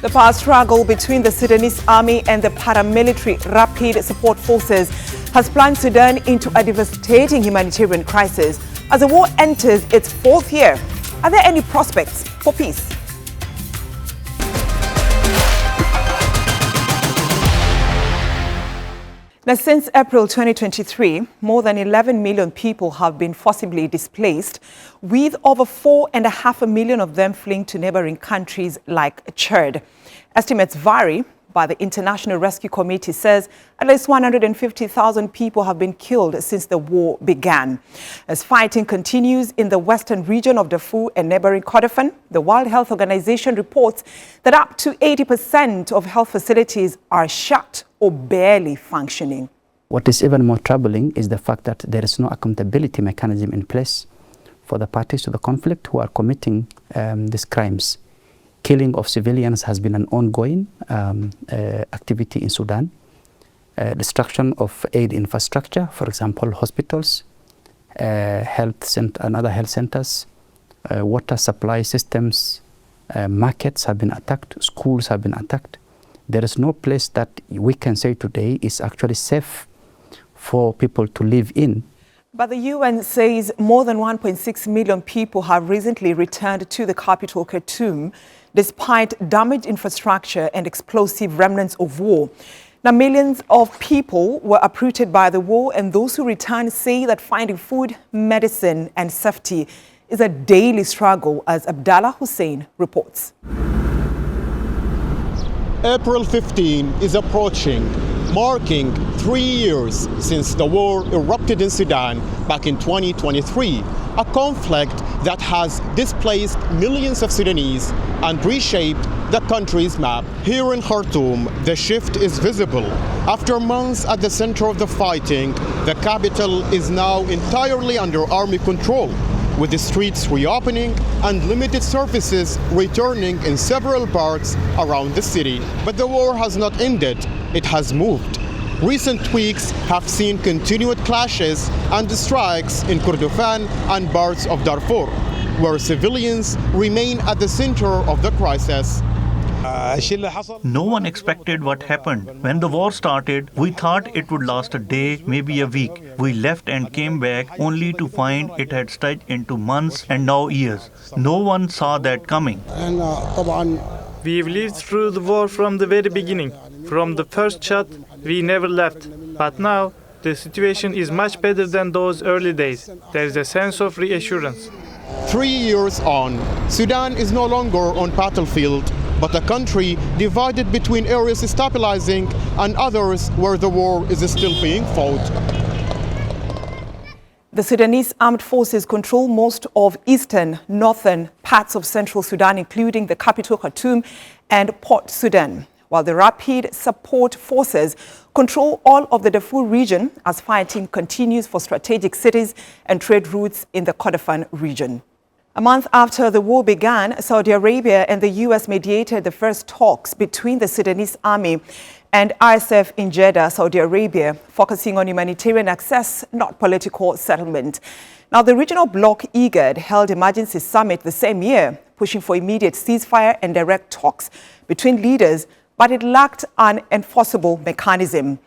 The power struggle between the Sudanese army and the paramilitary Rapid Support Forces has plunged Sudan into a devastating humanitarian crisis as the war enters its fourth year. Are there any prospects for peace? Now, since April 2023, more than 11 million people have been forcibly displaced, with over 4.5 million of them fleeing to neighboring countries like Chad. Estimates vary, but the International Rescue Committee says at least 150,000 people have been killed since the war began. As fighting continues in the western region of Darfur and neighboring Kordofan, the World Health Organization reports that up to 80% of health facilities are shut or barely functioning. What is even more troubling is the fact that there is no accountability mechanism in place for the parties to the conflict who are committing these crimes. Killing of civilians has been an ongoing activity in Sudan. Destruction of aid infrastructure, for example, hospitals, and other health centers, water supply systems, markets have been attacked, schools have been attacked. There is no place that we can say today is actually safe for people to live in. But the UN says more than 1.6 million people have recently returned to the capital, Khartoum, despite damaged infrastructure and explosive remnants of war. Now, millions of people were uprooted by the war, and those who returned say that finding food, medicine, and safety is a daily struggle, as Abdallah Hussein reports. April 15 is approaching, marking 3 years since the war erupted in Sudan back in 2023, a conflict that has displaced millions of Sudanese and reshaped the country's map. Here in Khartoum, the shift is visible. After months at the center of the fighting, the capital is now entirely under army control, with the streets reopening and limited services returning in several parts around the city. But the war has not ended, it has moved. Recent weeks have seen continued clashes and strikes in Kordofan and parts of Darfur, where civilians remain at the center of the crisis. No one expected what happened. When the war started, we thought it would last a day, maybe a week. We left and came back only to find it had stretched into months and now years. No one saw that coming. We've lived through the war from the very beginning. From the first shot, we never left. But now, the situation is much better than those early days. There is a sense of reassurance. 3 years on, Sudan is no longer on battlefield, but a country divided between areas stabilizing and others where the war is still being fought. The Sudanese armed forces control most of eastern, northern parts of central Sudan, including the capital Khartoum and Port Sudan, while the Rapid Support Forces control all of the Darfur region as fighting continues for strategic cities and trade routes in the Kordofan region. A month after the war began, Saudi Arabia and the U.S. mediated the first talks between the Sudanese army and RSF in Jeddah, Saudi Arabia, focusing on humanitarian access, not political settlement. Now, the regional bloc IGAD held emergency summit the same year, pushing for immediate ceasefire and direct talks between leaders, but it lacked an enforceable mechanism.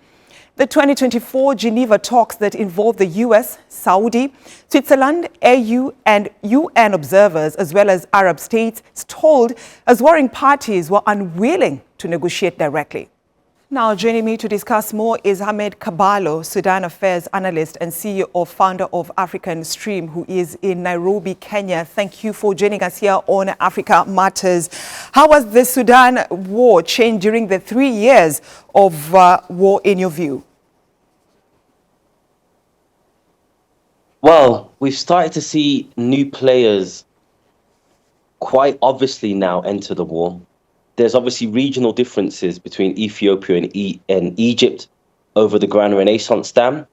The 2024 Geneva talks that involved the US, Saudi, Switzerland, AU and UN observers, as well as Arab states, stalled as warring parties were unwilling to negotiate directly. Now, joining me to discuss more is Ahmed Kabalo, Sudan Affairs Analyst and CEO, founder of African Stream, who is in Nairobi, Kenya. Thank you for joining us here on Africa Matters. How has the Sudan war changed during the 3 years of war, in your view? Well, we've started to see new players quite obviously now enter the war. There's obviously regional differences between Ethiopia and Egypt over the Grand Renaissance Dam,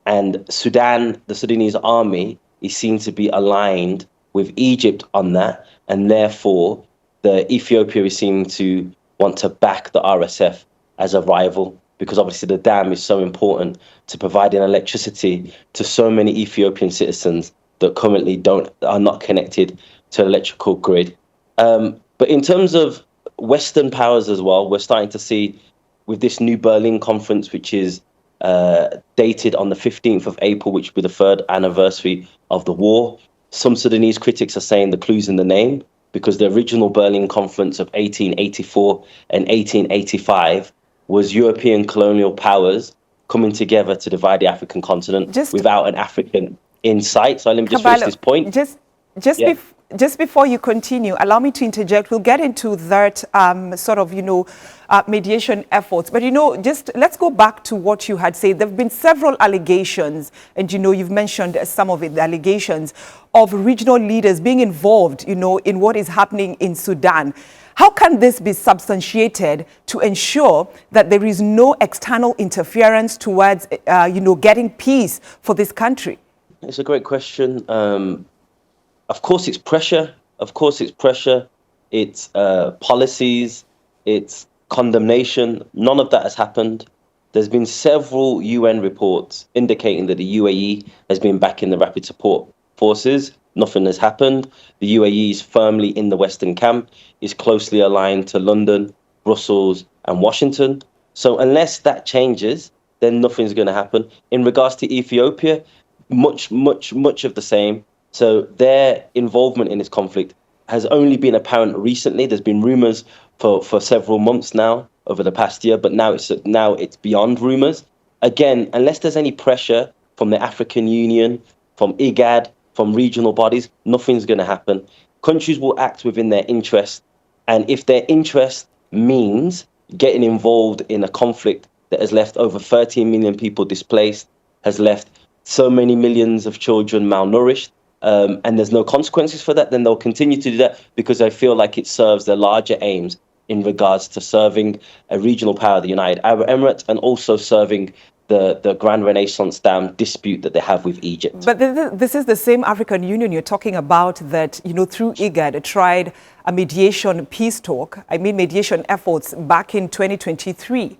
and Sudan, the Sudanese army, is seen to be aligned with Egypt on that, and therefore the Ethiopia is seen to want to back the RSF as a rival, because obviously the dam is so important to providing electricity to so many Ethiopian citizens that currently are not connected to the electrical grid. But in terms of Western powers as well. We're starting to see with this new Berlin conference, which is dated on the 15th of April, which will be the 3rd anniversary of the war. Some Sudanese critics are saying the clue's in the name, because the original Berlin conference of 1884 and 1885 was European colonial powers coming together to divide the African continent without an African in sight. So let me just finish this point. Just before you continue, allow me to interject. We'll get into that mediation efforts. But, just let's go back to what you had said. There have been several allegations, and, you've mentioned some of it, the allegations of regional leaders being involved, in what is happening in Sudan. How can this be substantiated to ensure that there is no external interference towards, getting peace for this country? It's a great question. Of course, it's pressure. It's policies. It's condemnation. None of that has happened. There's been several UN reports indicating that the UAE has been backing the rapid support forces. Nothing has happened. The UAE is firmly in the Western camp, is closely aligned to London, Brussels, and Washington. So unless that changes, then nothing's going to happen. In regards to Ethiopia, much of the same. So their involvement in this conflict has only been apparent recently. There's been rumors for several months now, over the past year, but now it's beyond rumors. Again, unless there's any pressure from the African Union, from IGAD, from regional bodies, nothing's going to happen. Countries will act within their interest. And if their interest means getting involved in a conflict that has left over 13 million people displaced, has left so many millions of children malnourished, and there's no consequences for that, then they'll continue to do that because I feel like it serves their larger aims in regards to serving a regional power, the United Arab Emirates, and also serving the Grand Renaissance Dam dispute that they have with Egypt. But this is the same African Union you're talking about that, through IGAD tried a mediation mediation efforts back in 2023.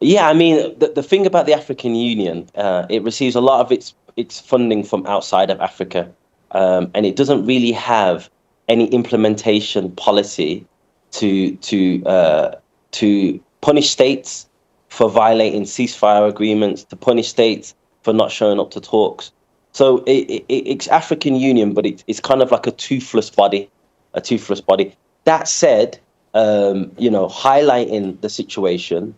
Yeah, the thing about the African Union, it receives a lot of its funding from outside of Africa, and it doesn't really have any implementation policy to punish states for violating ceasefire agreements, to punish states for not showing up to talks. So it's African Union, but it's kind of like a toothless body. That said, highlighting the situation,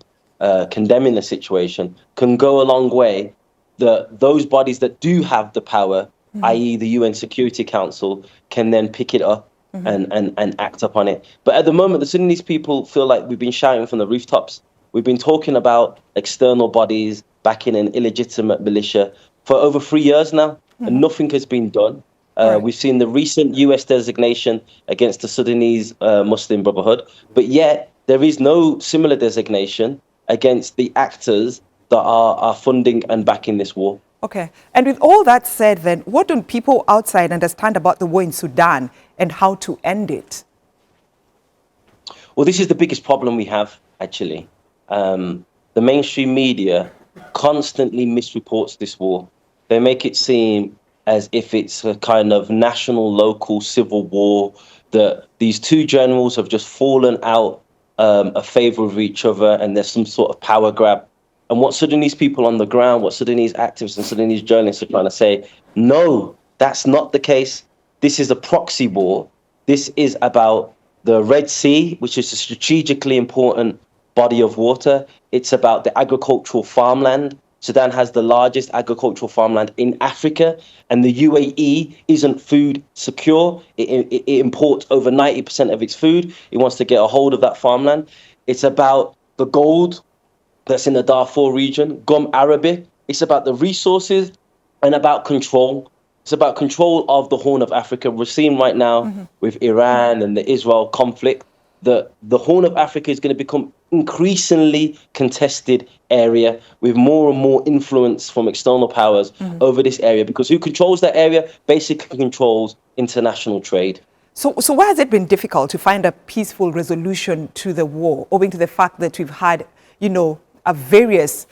condemning the situation can go a long way. Those bodies that do have the power, i.e. the UN Security Council, can then pick it up and act upon it. But at the moment, the Sudanese people feel like we've been shouting from the rooftops. We've been talking about external bodies backing an illegitimate militia for over 3 years now, and nothing has been done. Right. We've seen the recent US designation against the Sudanese Muslim Brotherhood, but yet there is no similar designation against the actors that are funding and backing this war. Okay. And with all that said, then, what do people outside understand about the war in Sudan and how to end it? Well, this is the biggest problem we have, actually. The mainstream media constantly misreports this war. They make it seem as if it's a kind of national, local civil war, that these two generals have just fallen out of favor of each other and there's some sort of power grab. And what Sudanese people on the ground, what Sudanese activists and Sudanese journalists are trying to say, no, that's not the case. This is a proxy war. This is about the Red Sea, which is a strategically important body of water. It's about the agricultural farmland. Sudan has the largest agricultural farmland in Africa, and the UAE isn't food secure. It imports over 90% of its food. It wants to get a hold of that farmland. It's about the gold that's in the Darfur region, Gum Arabic. It's about the resources and about control. It's about control of the Horn of Africa. We're seeing right now with Iran and the Israel conflict that the Horn of Africa is going to become increasingly contested area with more and more influence from external powers over this area, because who controls that area basically controls international trade. So why has it been difficult to find a peaceful resolution to the war, owing to the fact that we've had, various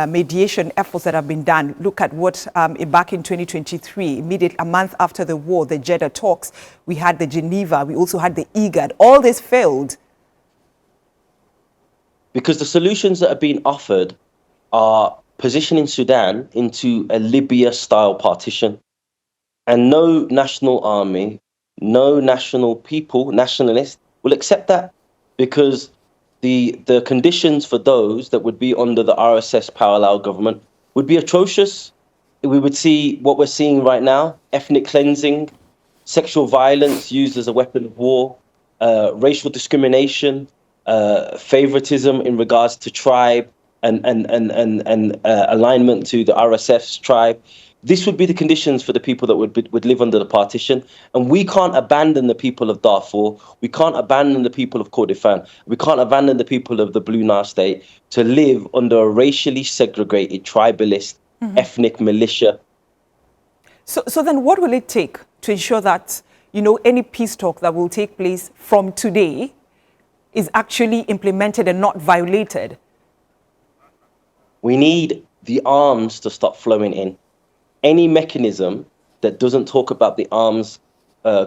mediation efforts that have been done. Look at what back in 2023, immediately a month after the war, the Jeddah talks, we had the Geneva, we also had the IGAD. All this failed. Because the solutions that are being offered are positioning Sudan into a Libya-style partition. And no national army, no national people, nationalists, will accept that, because the conditions for those that would be under the RSS parallel government would be atrocious. We would see what we're seeing right now: ethnic cleansing, sexual violence used as a weapon of war, racial discrimination, favoritism in regards to tribe and alignment to the RSF's tribe. This would be the conditions for the people that would live under the partition. And we can't abandon the people of Darfur. We can't abandon the people of Kordofan. We can't abandon the people of the Blue Nile State to live under a racially segregated, tribalist, ethnic militia. So then what will it take to ensure that, any peace talk that will take place from today is actually implemented and not violated? We need the arms to stop flowing in. Any mechanism that doesn't talk about the arms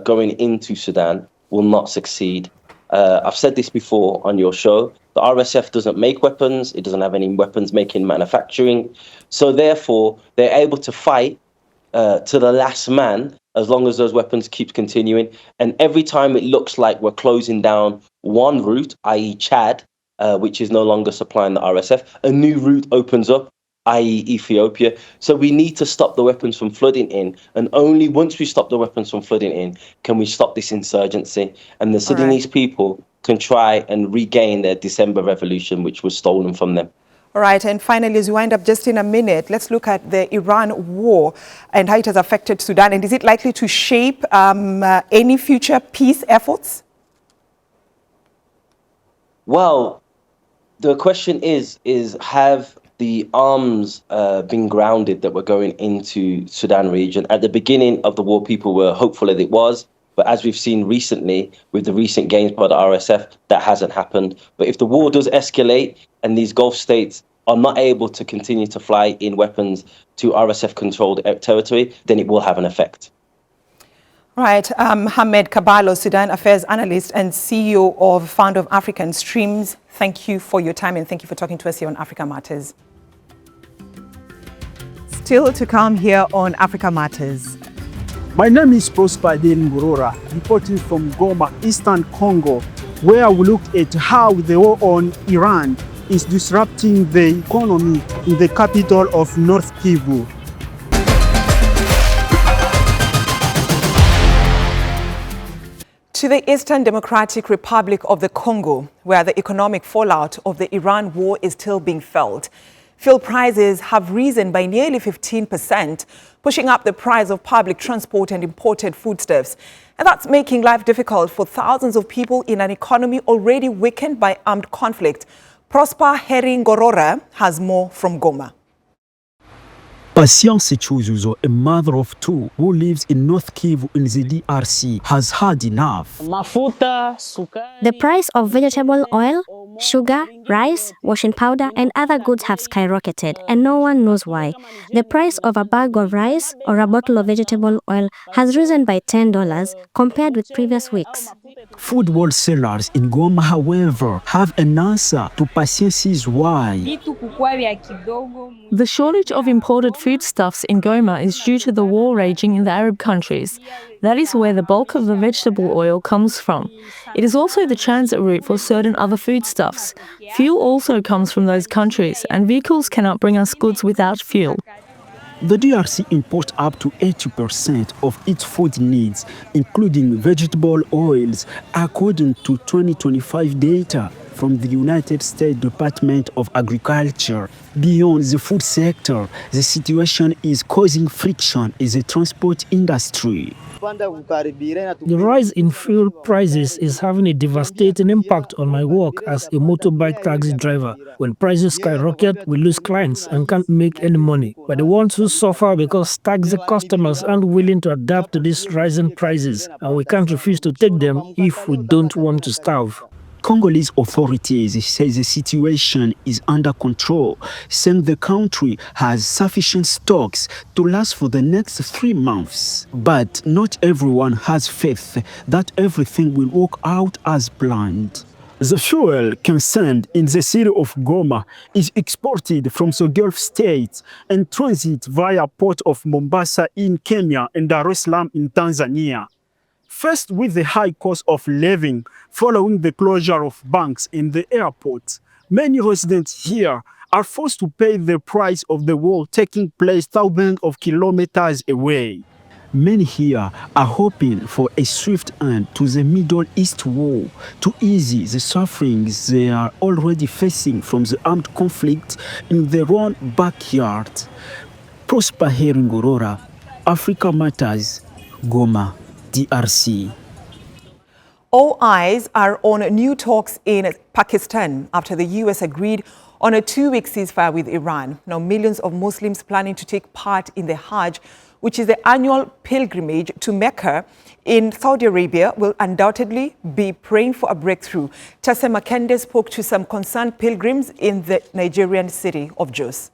going into Sudan will not succeed. I've said this before on your show. The RSF doesn't make weapons. It doesn't have any weapons making manufacturing. So therefore, they're able to fight to the last man as long as those weapons keep continuing. And every time it looks like we're closing down one route, i.e. Chad, which is no longer supplying the RSF, a new route opens up, i.e. Ethiopia. So we need to stop the weapons from flooding in. And only once we stop the weapons from flooding in can we stop this insurgency. And the Sudanese people can try and regain their December revolution, which was stolen from them. All right. And finally, as we wind up just in a minute, let's look at the Iran war and how it has affected Sudan. And is it likely to shape any future peace efforts? Well, the question is have the arms been grounded that were going into Sudan region? At the beginning of the war, people were hopeful that it was. But as we've seen recently with the recent gains by the RSF, that hasn't happened. But if the war does escalate and these Gulf states are not able to continue to fly in weapons to RSF-controlled territory, then it will have an effect. Right. Hamed Kabalo, Sudan Affairs Analyst and CEO of Fund of African Streams, thank you for your time and thank you for talking to us here on Africa Matters. Still to come here on Africa Matters. My name is Prosper Ngorora, reporting from Goma, Eastern Congo, where we look at how the war on Iran is disrupting the economy in the capital of North Kivu. To the Eastern Democratic Republic of the Congo, where the economic fallout of the Iran war is still being felt. Fuel prices have risen by nearly 15%, pushing up the price of public transport and imported foodstuffs. And that's making life difficult for thousands of people in an economy already weakened by armed conflict. Prosper Ngorora has more from Goma. Patience Chuzuzo, a mother of two who lives in North Kivu in the DRC, has had enough. The price of vegetable oil, sugar, rice, washing powder and other goods have skyrocketed and no one knows why. The price of a bag of rice or a bottle of vegetable oil has risen by $10 compared with previous weeks. Food wholesalers in Goma, however, have an answer to Patience's why. The shortage of imported foodstuffs in Goma is due to the war raging in the Arab countries. That is where the bulk of the vegetable oil comes from. It is also the transit route for certain other foodstuffs. Fuel also comes from those countries, and vehicles cannot bring us goods without fuel. The DRC imports up to 80% of its food needs, including vegetable oils, according to 2025 data from the United States Department of Agriculture. Beyond the food sector, the situation is causing friction in the transport industry. The rise in fuel prices is having a devastating impact on my work as a motorbike taxi driver. When prices skyrocket, we lose clients and can't make any money. But the ones who suffer because taxi customers aren't willing to adapt to these rising prices, and we can't refuse to take them if we don't want to starve. Congolese authorities say the situation is under control, saying the country has sufficient stocks to last for the next 3 months. But not everyone has faith that everything will work out as planned. The fuel concerned in the city of Goma is exported from the Gulf states and transit via port of Mombasa in Kenya and Dar es Salaam in Tanzania. First, with the high cost of living following the closure of banks in the airport, many residents here are forced to pay the price of the war taking place thousands of kilometers away. Many here are hoping for a swift end to the Middle East war to ease the sufferings they are already facing from the armed conflict in their own backyard. Prosper Heringorora, Africa Matters, Goma, DRC. All eyes are on new talks in Pakistan after the U.S. agreed on a 2-week ceasefire with Iran. Now, millions of Muslims planning to take part in the Hajj, which is the annual pilgrimage to Mecca in Saudi Arabia, will undoubtedly be praying for a breakthrough. Tessa Makende spoke to some concerned pilgrims in the Nigerian city of Jos.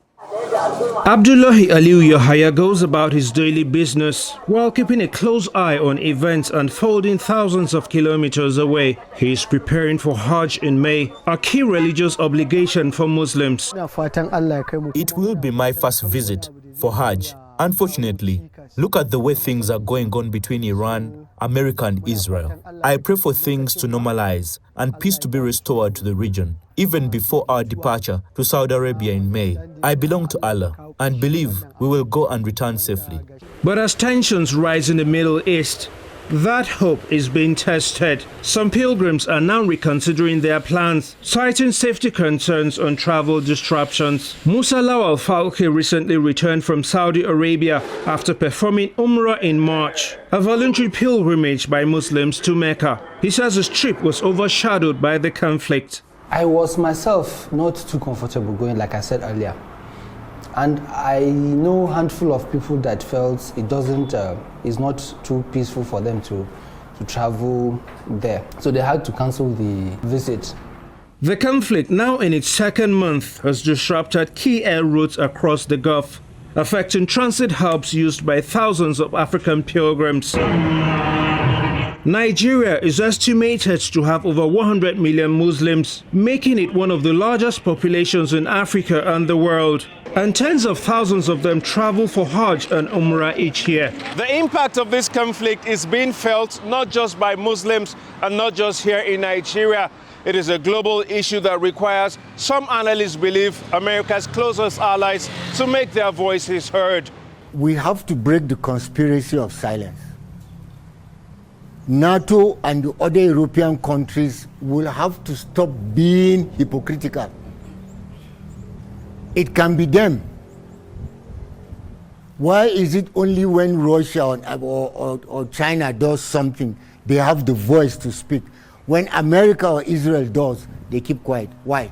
Abdullahi Aliu Yahaya goes about his daily business while keeping a close eye on events unfolding thousands of kilometers away. He is preparing for Hajj in May, a key religious obligation for Muslims. It will be my first visit for Hajj. Unfortunately, look at the way things are going on between Iran, America and Israel. I pray for things to normalize and peace to be restored to the region, even before our departure to Saudi Arabia in May. I belong to Allah and believe we will go and return safely. But as tensions rise in the Middle East, that hope is being tested. Some pilgrims are now reconsidering their plans, citing safety concerns on travel disruptions. Musa Lawal Falke recently returned from Saudi Arabia after performing Umrah in March, a voluntary pilgrimage by Muslims to Mecca. He says his trip was overshadowed by the conflict. I was myself not too comfortable going, like I said earlier. And I know a handful of people that felt it's not too peaceful for them to travel there. So they had to cancel the visit. The conflict, now in its second month, has disrupted key air routes across the Gulf, affecting transit hubs used by thousands of African pilgrims. Nigeria is estimated to have over 100 million Muslims, making it one of the largest populations in Africa and the world. And tens of thousands of them travel for Hajj and Umrah each year. The impact of this conflict is being felt not just by Muslims and not just here in Nigeria. It is a global issue that requires, some analysts believe, America's closest allies to make their voices heard. We have to break the conspiracy of silence. NATO and the other European countries will have to stop being hypocritical. It can be them. Why is it only when Russia or China does something, they have the voice to speak? When America or Israel does, they keep quiet. Why?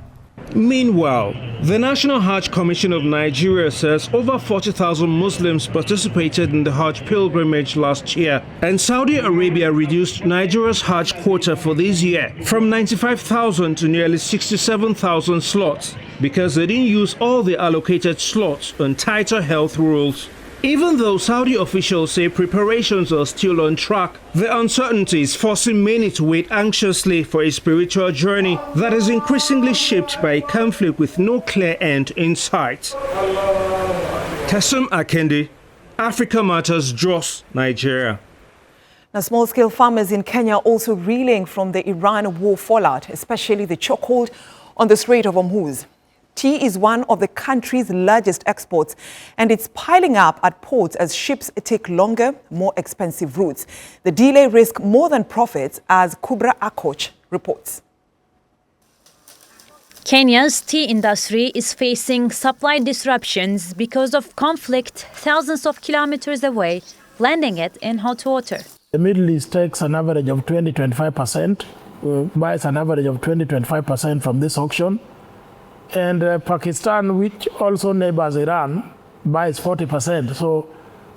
Meanwhile, the National Hajj Commission of Nigeria says over 40,000 Muslims participated in the Hajj pilgrimage last year, and Saudi Arabia reduced Nigeria's Hajj quota for this year from 95,000 to nearly 67,000 slots because they didn't use all the allocated slots on tighter health rules. Even though Saudi officials say preparations are still on track, the uncertainty is forcing many to wait anxiously for a spiritual journey that is increasingly shaped by a conflict with no clear end in sight. Kassim Akende, Africa Matters, Jos, Nigeria. Now, small-scale farmers in Kenya also reeling from the Iran war fallout, especially the chokehold on the Strait of Hormuz. Tea is one of the country's largest exports, and it's piling up at ports as ships take longer, more expensive routes. The delay risks more than profits, as Kubra Akoch reports. Kenya's tea industry is facing supply disruptions because of conflict thousands of kilometers away, landing it in hot water. The Middle East takes an average of 20-25%, buys an average of 20-25% from this auction. And Pakistan, which also neighbors Iran, buys 40%. So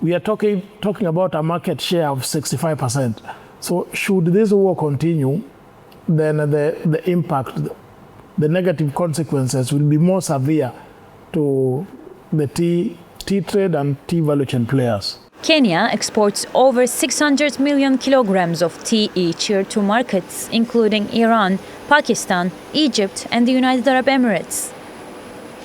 we are talking about a market share of 65%. So should this war continue, then the impact, the negative consequences will be more severe to the tea trade and tea value chain players. Kenya exports over 600 million kilograms of tea each year to markets including Iran, Pakistan, Egypt, and the United Arab Emirates.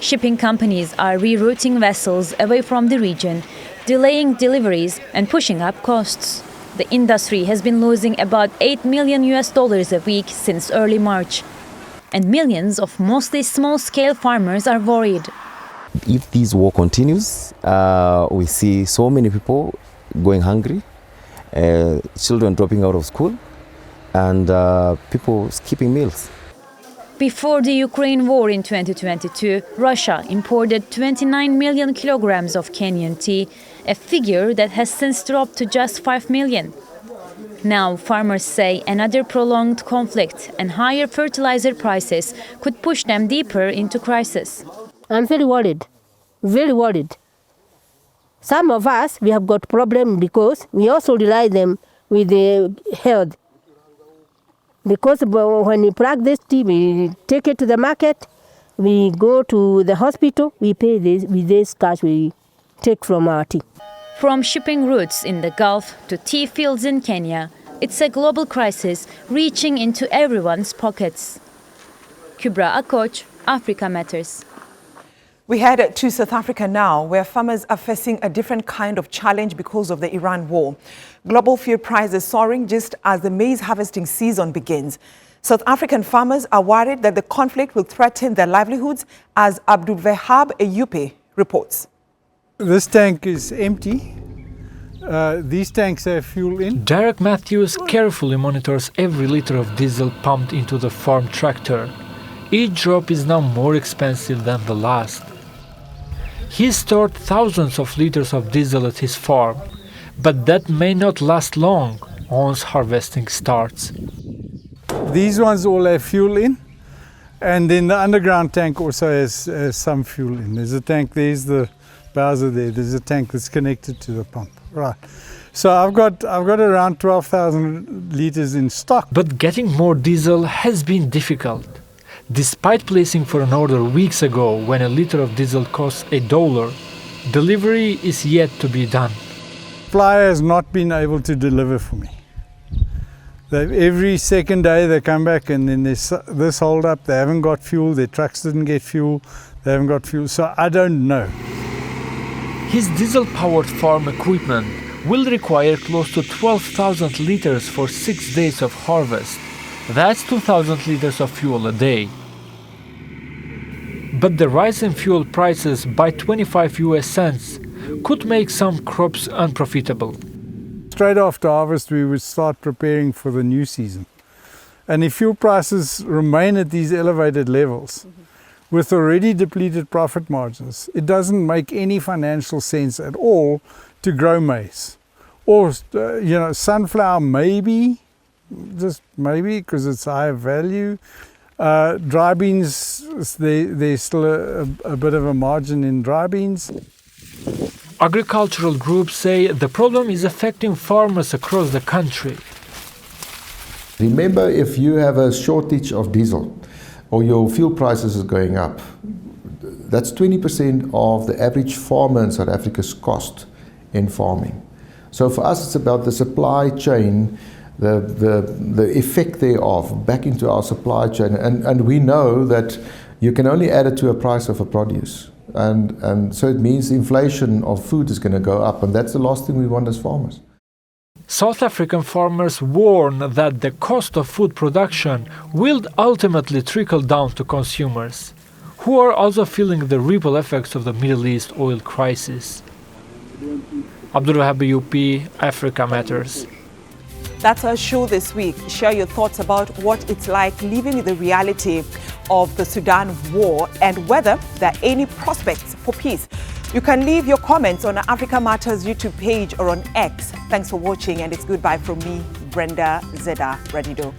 Shipping companies are rerouting vessels away from the region, delaying deliveries and pushing up costs. The industry has been losing about $8 million a week since early March. And millions of mostly small-scale farmers are worried. If this war continues, we see so many people going hungry, children dropping out of school, and people skipping meals. Before the Ukraine war in 2022, Russia imported 29 million kilograms of Kenyan tea, a figure that has since dropped to just 5 million. Now, farmers say another prolonged conflict and higher fertilizer prices could push them deeper into crisis. I'm very worried, very worried. Some of us, we have got problem because we also rely them with the health. Because when we practice tea, we take it to the market, we go to the hospital, we pay this with this cash we take from our tea. From shipping routes in the Gulf to tea fields in Kenya, it's a global crisis reaching into everyone's pockets. Kubra Akoch, Africa Matters. We head to South Africa now, where farmers are facing a different kind of challenge because of the Iran war. Global fuel prices soaring just as the maize harvesting season begins. South African farmers are worried that the conflict will threaten their livelihoods, as Abdul Wahab Ayupe reports. This tank is empty. These tanks have fuel in. Derek Matthews carefully monitors every liter of diesel pumped into the farm tractor. Each drop is now more expensive than the last. He's stored thousands of liters of diesel at his farm, but that may not last long once harvesting starts. These ones all have fuel in, and then the underground tank also has some fuel in. There's a tank, there's the bowser there, there's a tank that's connected to the pump. Right. So I've got around 12,000 liters in stock. But getting more diesel has been difficult. Despite placing for an order weeks ago when a liter of diesel costs $1, delivery is yet to be done. Supplier has not been able to deliver for me. Every second day they come back and then there's this hold up, they haven't got fuel, their trucks didn't get fuel, they haven't got fuel, so I don't know. His diesel-powered farm equipment will require close to 12,000 liters for 6 days of harvest. That's 2,000 liters of fuel a day. But the rise in fuel prices by 25 US cents could make some crops unprofitable. Straight after harvest, we would start preparing for the new season. And if fuel prices remain at these elevated levels, with already depleted profit margins, it doesn't make any financial sense at all to grow maize. Or, sunflower maybe, just maybe, because it's higher value. Dry beans, there's still a bit of a margin in dry beans. Agricultural groups say the problem is affecting farmers across the country. Remember, if you have a shortage of diesel or your fuel prices is going up, that's 20% of the average farmer in South Africa's cost in farming. So for us, it's about the supply chain, the effect thereof back into our supply chain. And we know that you can only add it to a price of a produce. And so it means inflation of food is going to go up, and that's the last thing we want as farmers. South African farmers warn that the cost of food production will ultimately trickle down to consumers, who are also feeling the ripple effects of the Middle East oil crisis. Abdul Wahab Ayupe, Africa Matters. That's our show this week. Share your thoughts about what it's like living in the reality of the Sudan war and whether there are any prospects for peace. You can leave your comments on our Africa Matters YouTube page or on X. Thanks for watching, and it's goodbye from me, Brenda Zeda Radido.